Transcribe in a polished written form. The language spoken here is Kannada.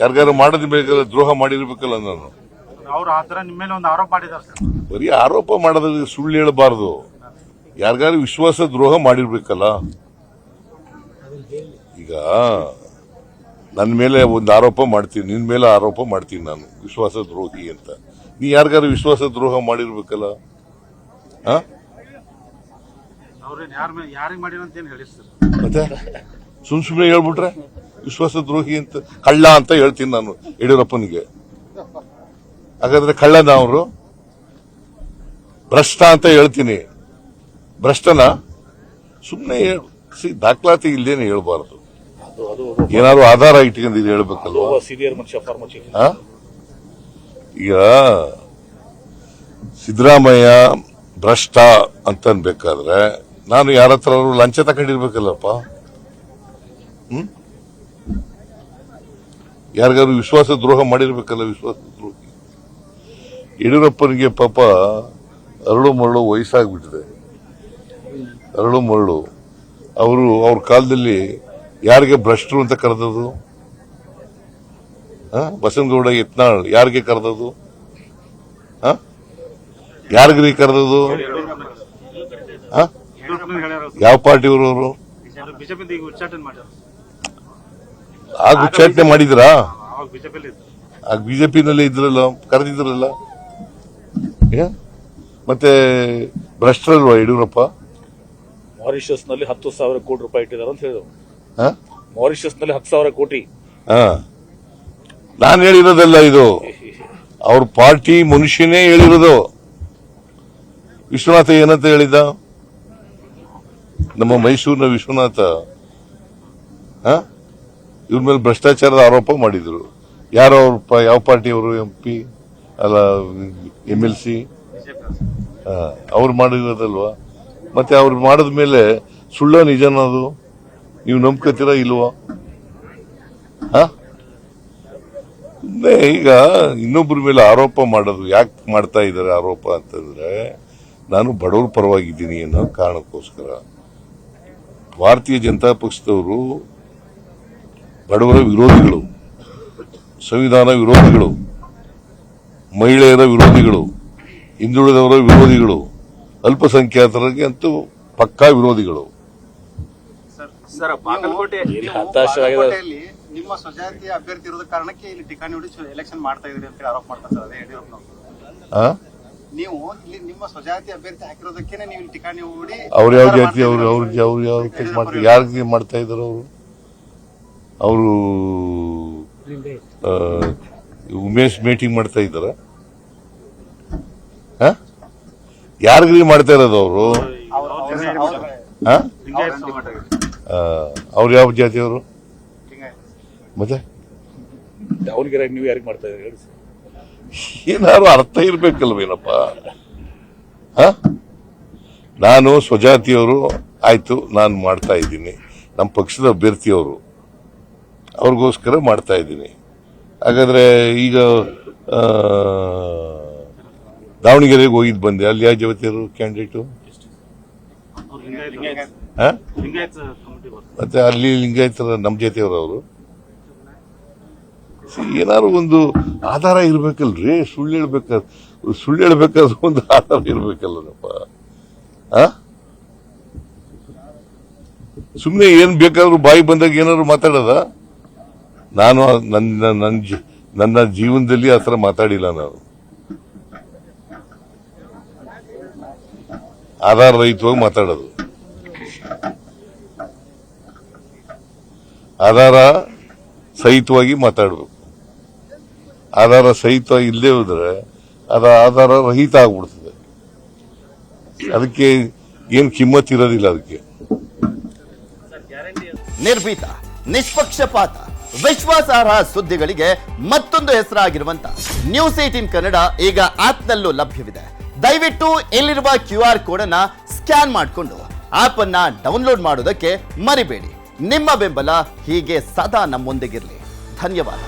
ಯಾರಿಗಾರು ಮಾಡದಿರ್ಬೇಕಲ್ಲ, ದ್ರೋಹ ಮಾಡಿರ್ಬೇಕಲ್ಲ ನಾನು. ಅವ್ರು ಆ ತರ ನಿಮ್ಮ ಮೇಲೆ ಒಂದು ಆರೋಪ ಮಾಡಿದ್ದಾರೆ ಸರ್. ಬರೀ ಆರೋಪ ಮಾಡೋದ್ರಲ್ಲಿ ಸುಳ್ಳು ಹೇಳಬಾರ್ದು. ಯಾರಿಗಾರು ವಿಶ್ವಾಸ ದ್ರೋಹ ಮಾಡಿರ್ಬೇಕಲ್ಲ. ಈಗ ನನ್ನ ಮೇಲೆ ಒಂದು ಆರೋಪ ಮಾಡ್ತೀನಿ, ನಿನ್ ಮೇಲೆ ಆರೋಪ ಮಾಡ್ತೀನಿ ನಾನು ವಿಶ್ವಾಸ ದ್ರೋಹಿ ಅಂತ. ನೀ ಯಾರಿಗಾರು ವಿಶ್ವಾಸ ದ್ರೋಹ ಮಾಡಿರ್ಬೇಕಲ್ಲ. ಯಾರಿಗೆ ಮಾಡಿರೋ ಅಂತ ಏನು ಹೇಳಿ ಸರ್? ಮತ್ತೆ ಸುಮ್ನೆ ಹೇಳ್ಬಿಟ್ರೆ ವಿಶ್ವಾಸ ದ್ರೋಹಿ ಅಂತ, ಕಳ್ಳ ಅಂತ ಹೇಳ್ತೀನಿ ನಾನು ಯಡಿಯೂರಪ್ಪನಿಗೆ. ಹಾಗಾದ್ರೆ ಕಳ್ಳನ ಅವರು? ಭ್ರಷ್ಟ ಅಂತ ಹೇಳ್ತೀನಿ. ಭ್ರಷ್ಟನ? ಸುಮ್ನೆ ದಾಖಲಾತಿ ಇಲ್ದೇನೆ ಹೇಳ್ಬಾರ್ದು. ಏನಾದ್ರು ಆಧಾರ ಇಟ್ಕೊಂಡು ಇದು ಹೇಳ್ಬೇಕಲ್ವಾ. ಈಗ ಸಿದ್ದರಾಮಯ್ಯ ಭ್ರಷ್ಟ ಅಂತ ಅನ್ಬೇಕಾದ್ರೆ ನಾನು ಯಾರ ಹತ್ರ ಲಂಚ ತಗೊಂಡಿರ್ಬೇಕಲ್ಲಪ್ಪ. ಯಾರಿಗಾದ್ರು ವಿಶ್ವಾಸ ದ್ರೋಹ ಮಾಡಿರ್ಬೇಕಲ್ಲ. ವಿಶ್ವಾಸ ದ್ರೋಹಿ ಯಡಿಯೂರಪ್ಪನಿಗೆ ಪಾಪ ಅರಳು ಮರಳು ವಯಸ್ಸಾಗ್ಬಿಟ್ಟಿದೆ. ಅರಳು ಮರಳು ಅವ್ರ ಕಾಲದಲ್ಲಿ ಯಾರಿಗೆ ಭ್ರಷ್ಟರು ಅಂತ ಕರೆದದು? ಬಸನಗೌಡ ಯತ್ನಾಳ್ ಯಾರಿಗೆ ಕರೆದದು? ಯಾರಿಗ್ರಿ ಕರೆದದು? ಯಾವ ಪಾರ್ಟಿಯವರು ಅವರು? ಆಗ ಉಚ್ಚಾಟನೆ ಮಾಡಿದ್ರಾ? ಆಗ ಬಿಜೆಪಿನಲ್ಲೇ ಇದ್ರಲ್ಲ, ಕರೆದಿದ್ರಲ್ಲ. ಮತ್ತೆ ಭ್ರಷ್ಟರಲ್ವಾ ಯಡಿಯೂರಪ್ಪ? ಮಾರಿಷಸ್ ನಲ್ಲಿ 10,000 ಕೋಟಿ ರೂಪಾಯಿ ಇಟ್ಟಿದ್ದಾರೆ ಅಂತ ಹೇಳಿದ್ರು. ಮಾರಿಷಸ್ ನಲ್ಲಿ 10,000 ಕೋಟಿ. ನಾನು ಹೇಳಿರೋದಲ್ಲ ಇದು, ಅವ್ರ ಪಾರ್ಟಿ ಮನುಷ್ಯನೇ ಹೇಳಿರೋದು. ವಿಶ್ವನಾಥ ಏನಂತ ಹೇಳಿದ? ನಮ್ಮ ಮೈಸೂರಿನ ವಿಶ್ವನಾಥ ಇವ್ರ ಮೇಲೆ ಭ್ರಷ್ಟಾಚಾರದ ಆರೋಪ ಮಾಡಿದ್ರು. ಯಾರು ಅವ್ರ ಯಾವ ಪಾರ್ಟಿಯವರು? MP ಅಲ್ಲ, MLC ಅವ್ರು ಮಾಡಿರೋದಲ್ವಾ? ಮತ್ತೆ ಅವ್ರು ಮಾಡಿದ ಮೇಲೆ ಸುಳ್ಳ ನಿಜನದು ನೀವು ನಂಬ್ಕೋತೀರಾ ಇಲ್ವಾ? ಈಗ ಇನ್ನೊಬ್ಬರ ಮೇಲೆ ಆರೋಪ ಮಾಡೋದು ಯಾಕೆ ಮಾಡ್ತಾ ಇದ್ದಾರೆ? ಆರೋಪ ಅಂತಂದ್ರೆ ನಾನು ಬಡವರ ಪರವಾಗಿದ್ದೀನಿ ಅನ್ನೋ ಕಾರಣಕ್ಕೋಸ್ಕರ. ಭಾರತೀಯ ಜನತಾ ಪಕ್ಷದವರು ಬಡವರ ವಿರೋಧಿಗಳು, ಸಂವಿಧಾನ ವಿರೋಧಿಗಳು, ಮಹಿಳೆಯರ ವಿರೋಧಿಗಳು, ಹಿಂದುಳಿದವರ ವಿರೋಧಿಗಳು, ಅಲ್ಪಸಂಖ್ಯಾತರಿಗೆ ಅಂತೂ ಪಕ್ಕಾ ವಿರೋಧಿಗಳು. ನಿಮ್ಮ ಸ್ವಜಾತಿಯ ಅಭ್ಯರ್ಥಿ ಇರೋದ ಕಾರಣಕ್ಕೆ ಇಲ್ಲಿ ಠಿಕಾಣಿ ಹೊಡಿ ಎಲೆಕ್ಷನ್ ಮಾಡ್ತಾ ಇದ್ರಿ ಅಂತ ಆರೋಪ ಮಾಡ್ತಾರೆ ಸರ್. ಅದೇ ಯಡಿಯೂರಪ್ಪನವರು. ನೀವು ಇಲ್ಲಿ ನಿಮ್ಮ ಸ್ವಜಾತಿ ಅಭ್ಯರ್ಥಿ ಹಾಕಿರೋದಕ್ಕೇನೆ ನೀವು ಇಲ್ಲಿ ಠಿಕಾಣಿ ಹೂಡಿ. ಅವ್ರು ಯಾವ ಜಾತಿ? ಯಾರಿಗೆ ಮಾಡ್ತಾ ಇದ್ರು ಅವರು? ಉಮೇಶ್ ಮೀಟಿಂಗ್ ಮಾಡ್ತಾ ಇದ್ದಾರ? ಯಾರಿಗ್ರಿ ಮಾಡ್ತಾ ಇರೋದು ಅವರು? ಅವ್ರು ಯಾವ ಜಾತಿಯವರು? ಮತ್ತೆ ನೀವು ಯಾರಿಗೆ ಮಾಡ್ತಾ ಇದ್ದೀರಿ? ಏನಾದ್ರು ಅರ್ಥ ಇರ್ಬೇಕಲ್ವೇನಪ್ಪ. ನಾನು ಸ್ವಜಾತಿಯವರು ಆಯ್ತು, ನಾನು ಮಾಡ್ತಾ ಇದ್ದೀನಿ. ನಮ್ಮ ಪಕ್ಷದ ಅಭ್ಯರ್ಥಿಯವರು, ಅವ್ರಿಗೋಸ್ಕರ ಮಾಡ್ತಾ ಇದ್ದೀನಿ. ಹಾಗಾದ್ರೆ ಈಗ ದಾವಣಗೆರೆಗೆ ಹೋಗಿದ್ ಬಂದೆ, ಅಲ್ಲಿ ಯಾವ ಜಾತಿಯವರು ಕ್ಯಾಂಡಿಡೇಟು? ಮತ್ತೆ ಅಲ್ಲಿ ಲಿಂಗಾಯತರ ನಮ್ಮ ಜಾತಿಯವರು ಅವರು. ಏನಾದ್ರು ಒಂದು ಆಧಾರ ಇರ್ಬೇಕಲ್ರಿ. ಸುಳ್ಳು ಹೇಳ್ಬೇಕಾದ್ರೆ ಒಂದು ಆಧಾರ ಇರ್ಬೇಕಲ್ಲಪ್ಪ. ಸುಮ್ನೆ ಏನ್ ಬೇಕಾದ್ರೂ ಬಾಯಿ ಬಂದಾಗ ಏನಾದ್ರು ಮಾತಾಡೋದ? ನಾನು ನನ್ನ ಜೀವನದಲ್ಲಿ ಆ ಥರ ಮಾತಾಡಿಲ್ಲ. ನಾನು ಆಧಾರ ರಹಿತವಾಗಿ ಮಾತಾಡೋದು. ಆಧಾರ ಸಹಿತವಾಗಿ ಮಾತಾಡಬೇಕು. ಆಧಾರ ಸಹಿತ ಇಲ್ಲದೆ ಹೋದ್ರೆ ಅದು ಆಧಾರ ರಹಿತ ಆಗ್ಬಿಡ್ತದೆ. ಅದಕ್ಕೆ ಏನ್ ಕಿಮ್ಮತ್ ಇರೋದಿಲ್ಲ. ಅದಕ್ಕೆ ನಿರ್ಭೀತ, ನಿಷ್ಪಕ್ಷಪಾತ, ವಿಶ್ವಾಸಾರ್ಹ ಸುದ್ದಿಗಳಿಗೆ ಮತ್ತೊಂದು ಹೆಸರಾಗಿರುವಂತ ನ್ಯೂಸ್ 18 ಕನ್ನಡ ಈಗ ಆಪ್ನಲ್ಲೂ ಲಭ್ಯವಿದೆ. ದಯವಿಟ್ಟು ಇಲ್ಲಿರುವ QR ಕೋಡ್ ಅನ್ನ ಸ್ಕ್ಯಾನ್ ಮಾಡಿಕೊಂಡು ಆಪ್ ಅನ್ನ ಡೌನ್ಲೋಡ್ ಮಾಡೋದಕ್ಕೆ ಮರಿಬೇಡಿ. ನಿಮ್ಮ ಬೆಂಬಲ ಹೀಗೆ ಸದಾ ನಮ್ಮೊಂದಿಗಿರಲಿ. ಧನ್ಯವಾದ.